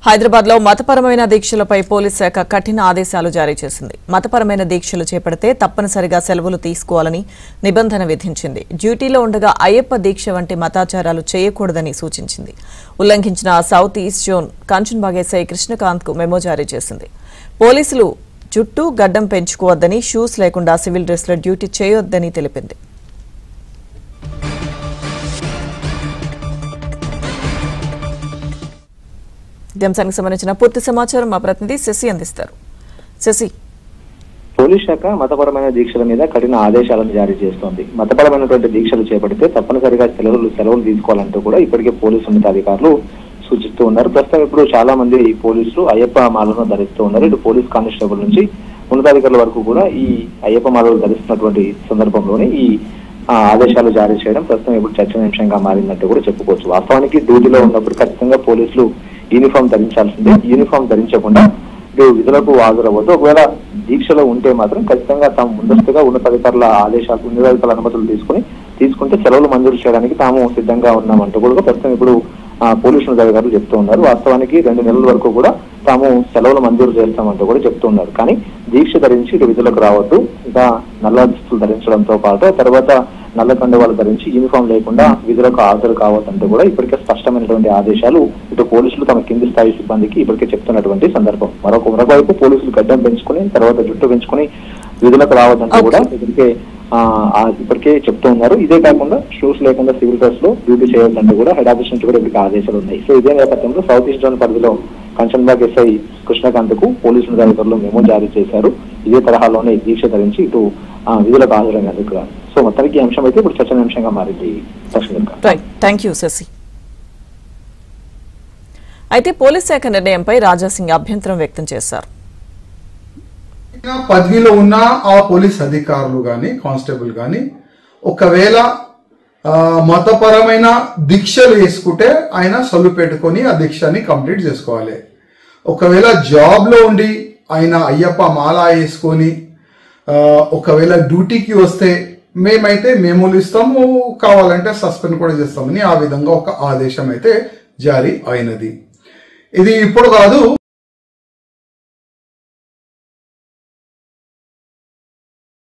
హైదరాబాద్ లో మతపరమైన దీక్షలపై పోలీస్ శాఖ కఠిన ఆదేశాలు జారీ చేసింది. మతపరమైన దీక్షలు చేపడితే తప్పనిసరిగా సెలవులు తీసుకోవాలని నిబంధన విధించింది. డ్యూటీలో ఉండగా అయ్యప్ప దీక్ష వంటి మతాచారాలు చేయకూడదని సూచించింది. ఉల్లంఘించిన south east zone Kanchanbagh SI Krishnakanth కు మెమో జారీ చేసింది. పోలీసులు జుట్టు గడ్డం పెంచుకోవద్దని, షూస్ లేకుండా సివిల్ డ్రెస్ లో డ్యూటీ చేయొద్దని తెలిపింది. అంశానికి సంబంధించిన పూర్తి సమాచారం మా ప్రతినిధి శశి అందిస్తారు. శశి, పోలీస్ శాఖ మతపరమైన దీక్షల మీద కఠిన ఆదేశాలను జారీ చేస్తోంది. మతపరమైనటువంటి దీక్షలు చేపడితే తప్పనిసరిగా సెలవులు తీసుకోవాలంటూ కూడా ఇప్పటికే పోలీసు ఉన్నతాధికారులు సూచిస్తూ ఉన్నారు. ప్రస్తుతం ఇప్పుడు చాలా మంది పోలీసులు అయ్యప్ప మాలను ధరిస్తూ ఉన్నారు. ఇటు పోలీస్ కానిస్టేబుల్ నుంచి ఉన్నతాధికారుల వరకు కూడా ఈ అయ్యప్ప మాలలు ధరిస్తున్నటువంటి సందర్భంలోనే ఈ ఆదేశాలు జారీ చేయడం ప్రస్తుతం ఇప్పుడు చర్చనీయాంశంగా మారిందంటూ కూడా చెప్పుకోవచ్చు. వాస్తవానికి డ్యూటీలో ఉన్నప్పుడు ఖచ్చితంగా పోలీసులు యూనిఫామ్ ధరించాల్సిందే. యూనిఫామ్ ధరించకుండా విధులకు హాజరవ్వద్దు. ఒకవేళ దీక్షలో ఉంటే మాత్రం ఖచ్చితంగా తాము ముందస్తుగా ఉన్నతాధికారుల అనుమతులు తీసుకుంటే సెలవులు మంజూరు చేయడానికి తాము సిద్ధంగా ఉన్నామంటూ కూడా ప్రస్తుతం ఇప్పుడు పోలీసు ఉన్నతాధికారులు చెప్తూ ఉన్నారు. వాస్తవానికి 2 నెలల వరకు కూడా తాము సెలవులు మంజూరు చేస్తామంటూ కూడా చెప్తూ ఉన్నారు. కానీ దీక్ష ధరించి ఇటు విధులకు రావద్దు, ఇంకా నల్ల దుస్తులు ధరించడంతో పాటు తర్వాత నల్ల కండువాలు ధరించి యూనిఫామ్ లేకుండా విధులకు హాజరు కావద్దంటూ కూడా ఇప్పటికే స్పష్టమైనటువంటి ఆదేశాలు ఇటు పోలీసులు తమ కింది స్థాయి సిబ్బందికి ఇప్పటికే చెప్తున్నటువంటి సందర్భం. మరొకవైపు పోలీసులు గడ్డం పెంచుకుని తర్వాత జుట్టు పెంచుకుని విధులకు రావద్దంటూ కూడా ఇప్పటికే చెప్తూ ఉన్నారు. ఇదే కాకుండా షూస్ లేకుండా సివిల్ డ్రెస్ లో డ్యూటీ చేయొద్దంటూ కూడా హెడ్ ఆఫీస్ నుంచి కూడా ఇప్పటికే ఆదేశాలు ఉన్నాయి. సో ఇదే నేపథ్యంలో సౌత్ ఈస్ట్ జోన్ పరిధిలో కంచన్బాగ్ ఎస్ఐ కృష్ణకాంత్ కు పోలీసు ఉన్నతాధికారులు మెమో జారీ చేశారు. ఇదే తరహాలోనే దీక్ష ధరించి ఇటు విధులకు హాజరైనందుకు. సో మొత్తానికి ఈ అంశం అయితే ఇప్పుడు చర్చనీయాంశంగా మారింది. అయితే పోలీస్ శాఖ నిర్ణయంపై రాజాసింగ్ అభ్యంతరం వ్యక్తం చేశారు. పదవిలో ఉన్న ఆ పోలీస్ అధికారులు గాని కానిస్టేబుల్ గాని ఒకవేళ మతపరమైన దీక్షలు వేసుకుంటే ఆయన సొల్లు పెట్టుకొని ఆ దీక్షని కంప్లీట్ చేసుకోవాలి. ఒకవేళ జాబ్ లో ఉండి ఆయన అయ్యప్ప మాల వేసుకొని ఒకవేళ డ్యూటీకి వస్తే మేమైతే మెమోలు ఇస్తాము, కావాలంటే సస్పెండ్ కూడా చేస్తామని ఆ విధంగా ఒక ఆదేశం అయితే జారీ అయినది. ఇది ఇప్పుడు కాదు,